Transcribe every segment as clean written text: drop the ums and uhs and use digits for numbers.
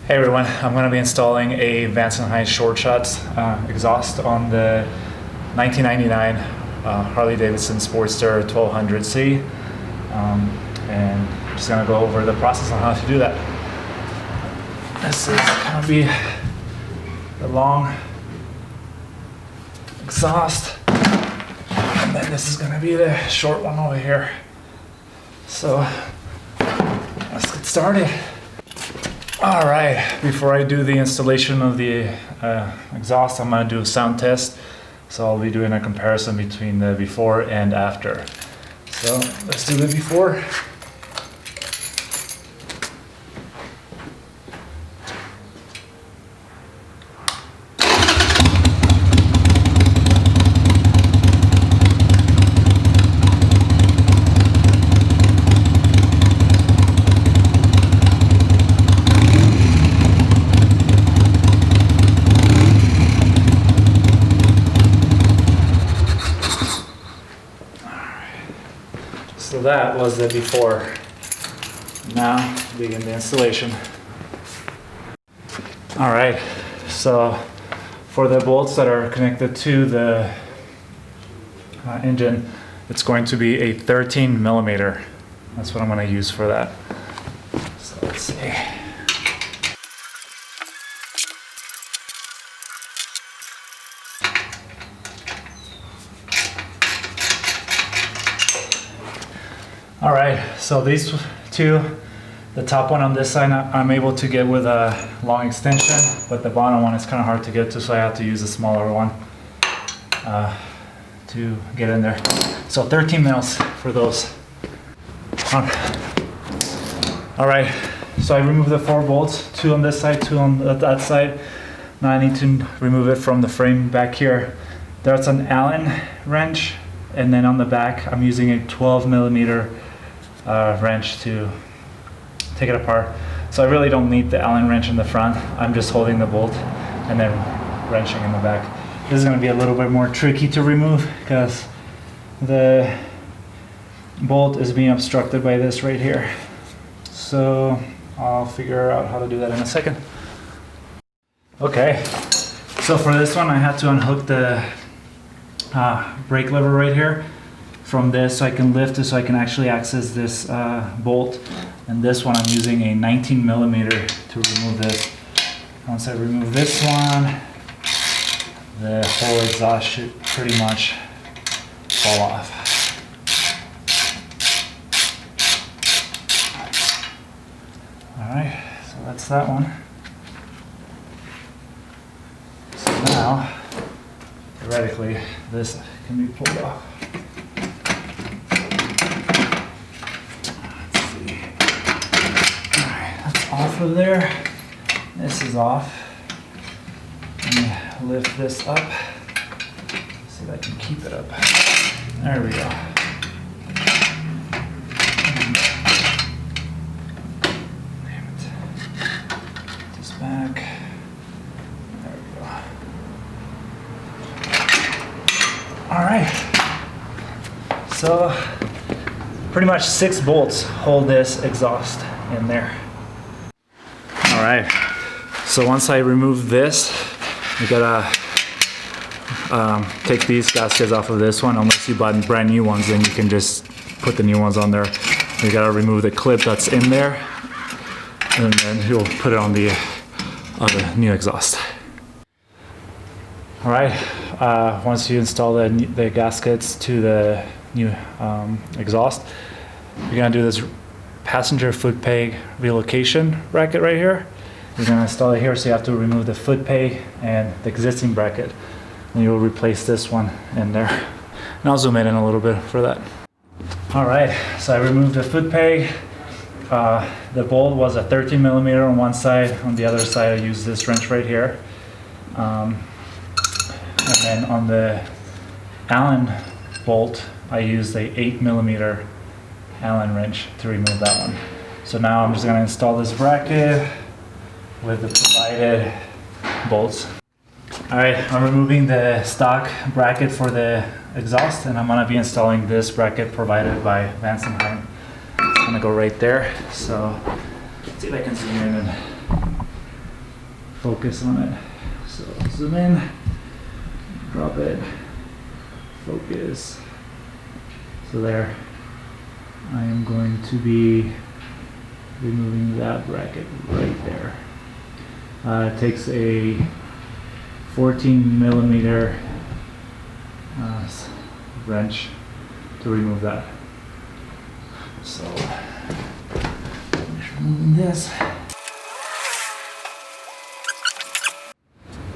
Hey everyone, I'm going to be installing a Vance and Hines short shots exhaust on the 1999 Harley Davidson Sportster 1200C, and I'm just going to go over the process on how to do that. This is going to be the long exhaust, and then this is going to be the short one over here. So let's get started. All right, before I do the installation of the exhaust, I'm going to do a sound test. So I'll be doing a comparison between the before and after. So let's do the before. So that was the before. Now begin the installation. All right, so for the bolts that are connected to the engine, it's going to be a 13 millimeter. That's what I'm going to use for that. So let's see. All right, so these two, the top one on this side, I'm able to get with a long extension, but the bottom one is kind of hard to get to, so I have to use a smaller one to get in there. So 13 mils for those. All right, so I removed the 4 bolts, 2 on this side, 2 on that side. Now I need to remove it from the frame back here. There's an Allen wrench, and then on the back, I'm using a 12 millimeter wrench to take it apart. So I really don't need the Allen wrench in the front. I'm just holding the bolt and then wrenching in the back. This is going to be a little bit more tricky to remove because the bolt is being obstructed by this right here. So I'll figure out how to do that in a second. Okay, so for this one I had to unhook the brake lever right here from this, so I can lift it so I can actually access this bolt. And this one I'm using a 19 millimeter to remove this. Once I remove this one, the whole exhaust should pretty much fall off. All right, so that's that one. So now, theoretically, this can be pulled off. Let's see. Alright, that's off of there. This is off. Let me lift this up. See if I can keep it up. There we go. Damn it. Put this back. There we go. All right, so pretty much 6 bolts hold this exhaust in there. All right, so once I remove this, you gotta take these gaskets off of this one. Unless you bought brand new ones, then you can just put the new ones on there. You gotta remove the clip that's in there, and then you'll put it on the new exhaust. All right, once you install the gaskets to the new exhaust, you're gonna do this passenger foot peg relocation bracket right here. You're gonna install it here, so you have to remove the foot peg and the existing bracket, and you'll replace this one in there. And I'll zoom in a little bit for that. All right, so I removed the foot peg. The bolt was a 13 millimeter on one side. On the other side, I used this wrench right here. And then on the Allen bolt, I used a 8 millimeter Allen wrench to remove that one. So now I'm just going to install this bracket with the provided bolts. All right, I'm removing the stock bracket for the exhaust, and I'm going to be installing this bracket provided by Vance and Hines. It's going to go right there. So let's see if I can zoom in and focus on it. So zoom in, drop it, focus. So there, I am going to be removing that bracket right there. It takes a 14 millimeter wrench to remove that. So, removing this.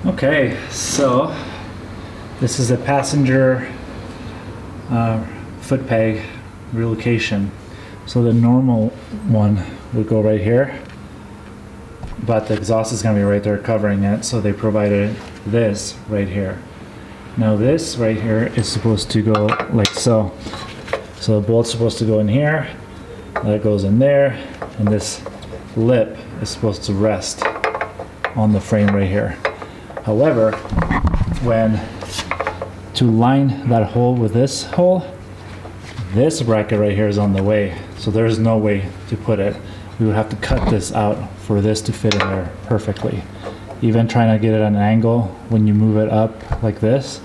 Okay, so this is a passenger foot peg relocation. So the normal one would go right here, but the exhaust is going to be right there covering it, so they provided this right here. Now this right here is supposed to go like so. So the bolt's supposed to go in here, that goes in there, and this lip is supposed to rest on the frame right here. However, to line that hole with this hole, this bracket right here is on the way, so there's no way to put it. We would have to cut this out for this to fit in there perfectly. Even trying to get it at an angle, when you move it up like this,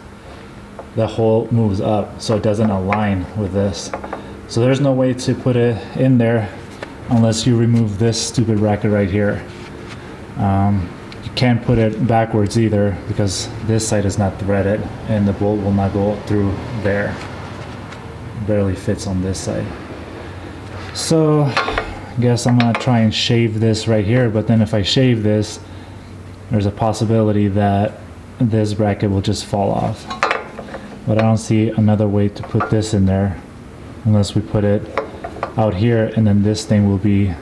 the hole moves up so it doesn't align with this. So there's no way to put it in there unless you remove this stupid bracket right here. You can't put it backwards either because this side is not threaded and the bolt will not go through there. It barely fits on this side. So I guess I'm gonna try and shave this right here, but then if I shave this, there's a possibility that this bracket will just fall off. But I don't see another way to put this in there unless we put it out here, and then this thing will be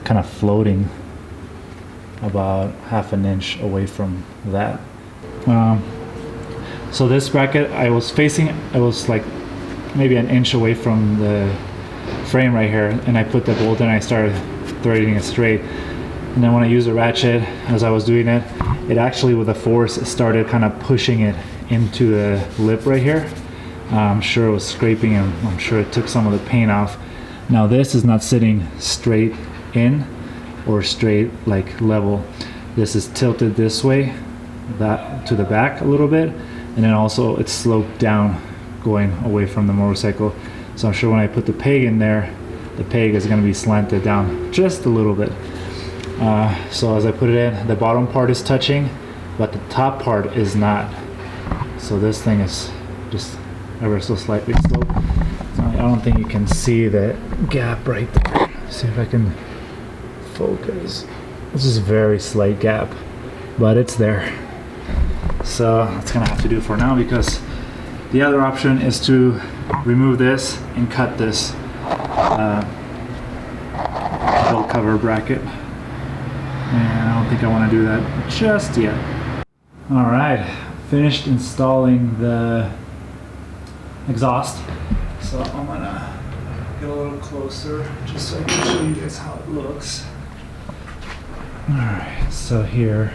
kind of floating about half an inch away from that. So this bracket, I was like maybe an inch away from the frame right here, and I put the bolt in and I started threading it straight. And then when I used a ratchet, as I was doing it, it actually with the force, it started kind of pushing it into the lip right here. I'm sure it was scraping and I'm sure it took some of the paint off. Now this is not sitting straight in or straight like level. This is tilted this way, that to the back a little bit, and then also it's sloped down going away from the motorcycle. So I'm sure when I put the peg in there, the peg is going to be slanted down just a little bit. So as I put it in, the bottom part is touching, but the top part is not. So this thing is just ever so slightly sloped. I don't think you can see that gap right there. See if I can focus. This is a very slight gap, but it's there. So that's gonna have to do for now, because the other option is to remove this and cut this bolt cover bracket. And I don't think I want to do that just yet. All right, finished installing the exhaust. So I'm gonna get a little closer just so I can show you guys how it looks. All right, so here,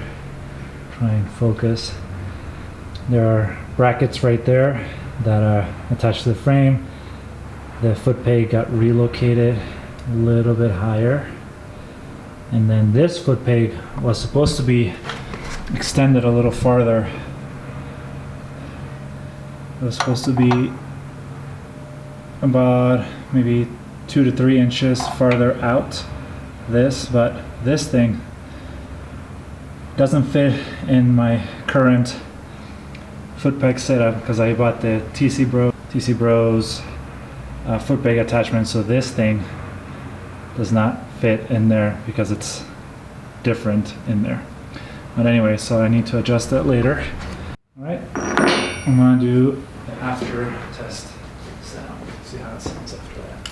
try and focus. There are brackets right there that are attached to the frame. The foot peg got relocated a little bit higher. And then this foot peg was supposed to be extended a little farther. It was supposed to be about maybe 2 to 3 inches farther out but this thing doesn't fit in my current foot peg setup because I bought the TC Bros foot peg attachment, so this thing does not fit in there because it's different in there. But anyway, so I need to adjust that later. All right, I'm gonna do the after test sound. See how it sounds after that.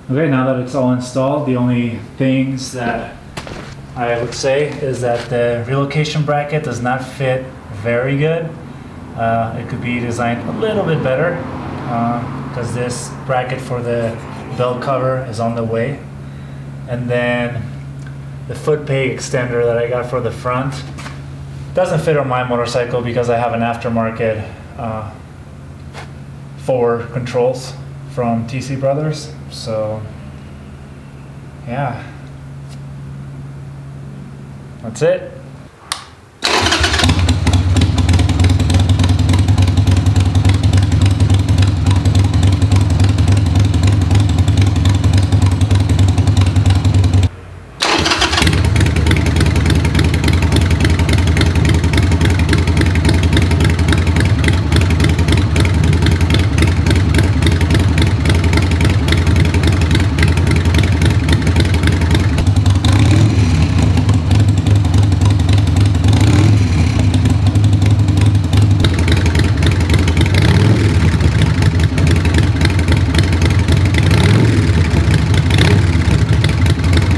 Okay, now that it's all installed, the only things that I would say is that the relocation bracket does not fit very good. It could be designed a little bit better because this bracket for the belt cover is on the way. And then the foot peg extender that I got for the front doesn't fit on my motorcycle because I have an aftermarket forward controls from TC Brothers. So yeah, that's it.